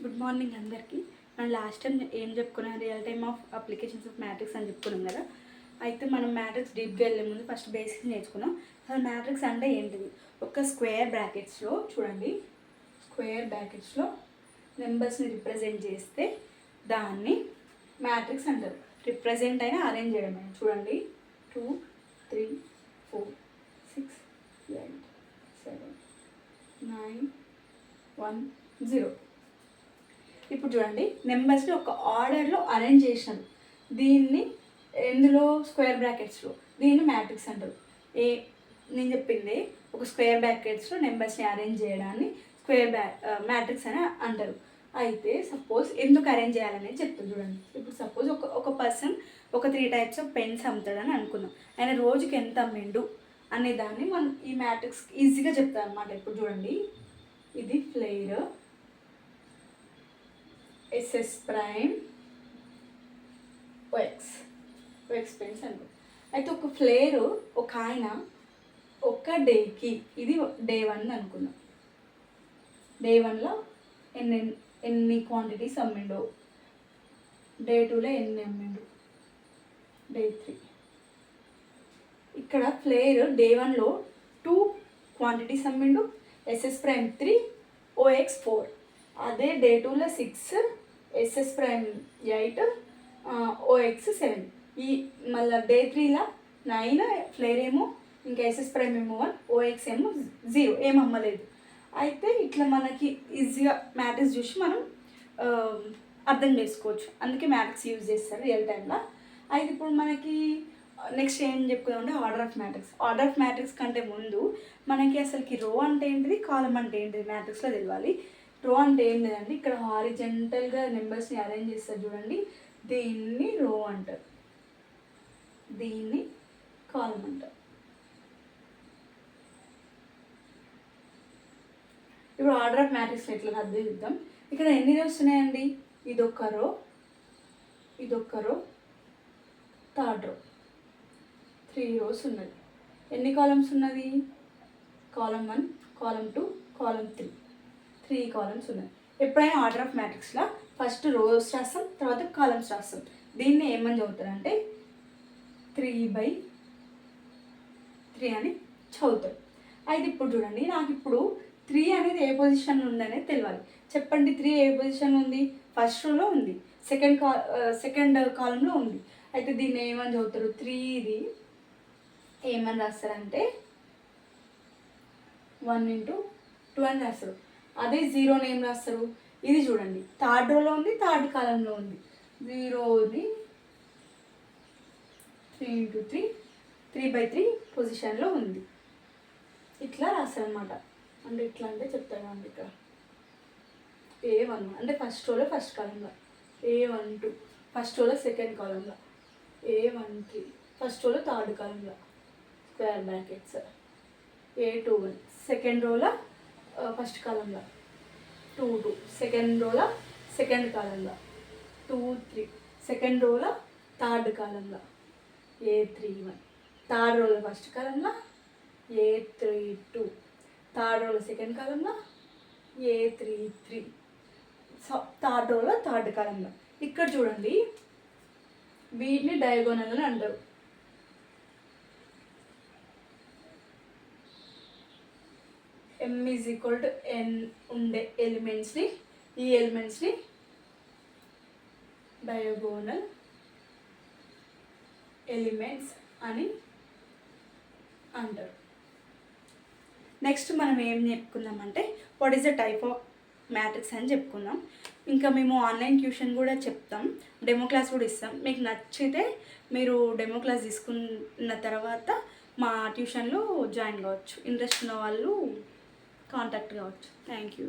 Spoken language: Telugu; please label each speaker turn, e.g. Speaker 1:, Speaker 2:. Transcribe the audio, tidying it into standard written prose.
Speaker 1: గుడ్ మార్నింగ్ అందరికీ. మనం లాస్ట్ టైం ఏం చెప్పుకున్నాం, real time of applications of matrix అని చెప్పుకున్నాం కదా. అయితే మనం మ్యాట్రిక్స్ డీప్గా వెళ్ళే ముందు ఫస్ట్ బేసిక్స్ నేర్చుకున్నాం. అసలు మ్యాట్రిక్స్ అంటే ఏంటిది? ఒక స్క్వేర్ బ్రాకెట్స్లో చూడండి, స్క్వేర్ బ్రాకెట్స్లో నెంబర్స్ని రిప్రజెంట్ చేస్తే దాన్ని మ్యాట్రిక్స్ అంటారు. రిప్రజెంట్ అయినా అరేంజ్ చేయడం. చూడండి, 2 3 4 6 8 7 9 1 0. ఇప్పుడు చూడండి, నెంబర్స్ని ఒక ఆర్డర్లో అరేంజ్ చేసినారు. దీన్ని ఎందులో? స్క్వేర్ బ్రాకెట్స్లో. దీన్ని మ్యాట్రిక్స్ అంటారు. నేను చెప్పింది ఒక స్క్వేర్ బ్రాకెట్స్లో నెంబర్స్ని అరేంజ్ చేయడాన్ని మ్యాట్రిక్స్ అని అంటారు. అయితే సపోజ్ ఎందుకు అరేంజ్ చేయాలనేది చెప్తాను చూడండి. ఇప్పుడు సపోజ్ ఒక పర్సన్ ఒక 3 టైప్స్ ఆఫ్ పెన్స్ అమ్ముతాడని అనుకుందాం. ఆయన రోజుకి ఎంత అమ్మిండు అనే దాన్ని మనం ఈ మ్యాట్రిక్స్ ఈజీగా చెప్తాం అనమాట. ఇప్పుడు చూడండి, ఇది Flair, SS Prime, OX pens అనుకో. అయితే ఒక ఫ్లేరు ఒక ఆయన ఒక డేకి, ఇది డే 1 అనుకుందాం. డే 1లో ఎన్ని క్వాంటిటీస్ అమ్మిండు, డే 2లో ఎన్ని అమ్మిండు, డే 3. ఇక్కడ ఫ్లేర్ డే 1లో 2 క్వాంటిటీస్ అమ్మిండు, SS ప్రైమ్ 3, OX 4. అదే డే 2లో 6, SS ప్రైమ్ 8, OX 7. ఈ మళ్ళీ డే 3లో 9, ఫ్లేర్ ఏమో ఇంకా SS ప్రైమ్ ఏమో 1, OX ఏమో 0, ఏం అమ్మలేదు. అయితే ఇట్లా మనకి ఈజీగా మ్యాట్రిక్స్ చూసి మనం అర్థం చేసుకోవచ్చు. అందుకే మ్యాట్రిక్స్ యూజ్ చేస్తారు రియల్ టైంలో. అయితే ఇప్పుడు మనకి నెక్స్ట్ ఏం చెప్పుకుందామంటే order of matrix. Order of matrix కంటే ముందు మనకి అసలుకి రో అంటే ఏంటిది, కాలం అంటే ఏంటిది మ్యాట్రిక్స్లో తెలియాలి. రో అంటే ఏం లేదండి, ఇక్కడ హారిజెంటల్గా నెంబర్స్ని అరేంజ్ చేస్తారు చూడండి, దీన్ని రో అంటారు, దీన్ని కాలం అంటారు. ఇప్పుడు ఆర్డర్ ఆఫ్ మ్యాట్రిక్స్ ఎట్లా అర్థం చూద్దాం. ఇక్కడ ఎన్ని రోస్ ఉన్నాయండి? ఇదొక రో, ఇదొక రో, థర్డ్ రో, 3 రోస్ ఉన్నది. ఎన్ని కాలమ్స్ ఉన్నది? కాలం 1, కాలం 2, కాలం 3 కాలమ్స్ ఉన్నాయి. ఎప్పుడైనా ఆర్డర్ ఆఫ్ మ్యాట్రిక్స్లో ఫస్ట్ రోస్ రాస్తాం, తర్వాత కాలమ్స్ రాస్తాం. దీన్ని ఏమని చదువుతారంటే 3/3 అని చదువుతారు. అయితే ఇప్పుడు చూడండి, నాకు ఇప్పుడు 3 అనేది ఏ పొజిషన్లో ఉందనేది తెలియాలి. చెప్పండి, 3 ఏ పొజిషన్లో ఉంది? ఫస్ట్ రోలో ఉంది, సెకండ్ కాలంలో ఉంది. అయితే దీన్ని ఏమని చదువుతారు? 3ది ఏమని రాస్తారంటే 1 × 2 అని రాస్తారు. అదే 0ని ఏం రాస్తారు? ఇది చూడండి, థర్డ్ రోలో ఉంది, థర్డ్ కాలంలో ఉంది. 0ని 3 × 3, 3/3 పొజిషన్లో ఉంది. ఇట్లా రాస్తారు అనమాట. అంటే ఇట్లా అంటే చెప్తాను అండి. ఇక్కడ A1 అంటే ఫస్ట్ రోలో ఫస్ట్ కాలంలో, A12 ఫస్ట్ రోలో సెకండ్ కాలంలో, A13 ఫస్ట్ రోలో థర్డ్ కాలంలో స్క్వేర్ బ్రాకెట్స్, A21 సెకండ్ రోలో ఫస్ట్ కాలంలో, 22 సెకండ్ రోలో సెకండ్ కాలంలో, 23 సెకండ్ రోలో థర్డ్ కాలంలో, A31 థర్డ్ రోలో ఫస్ట్ కాలంలో, A32 థర్డ్ రోలో సెకండ్ కాలంలో, A33 థర్డ్ రోలో థర్డ్ కాలంలో. ఇక్కడ చూడండి, వీటిని డయాగోనల్ అని అంటారు. M = n ఉండే ఎలిమెంట్స్ని, ఈ ఎలిమెంట్స్ని డయాగోనల్ ఎలిమెంట్స్ అని అంటారు. నెక్స్ట్ మనం ఏం చెప్పుకుందామంటే what is the type of matrix అని చెప్పుకుందాం. ఇంకా మేము ఆన్లైన్ ట్యూషన్ కూడా చెప్తాం, డెమో క్లాస్ కూడా ఇస్తాం. మీకు నచ్చితే మీరు డెమో క్లాస్ తీసుకున్న తర్వాత మా ట్యూషన్లో జాయిన్ కావచ్చు. ఇంట్రెస్ట్ ఉన్న వాళ్ళు కాంటాక్ట్ కావచ్చు. Thank you.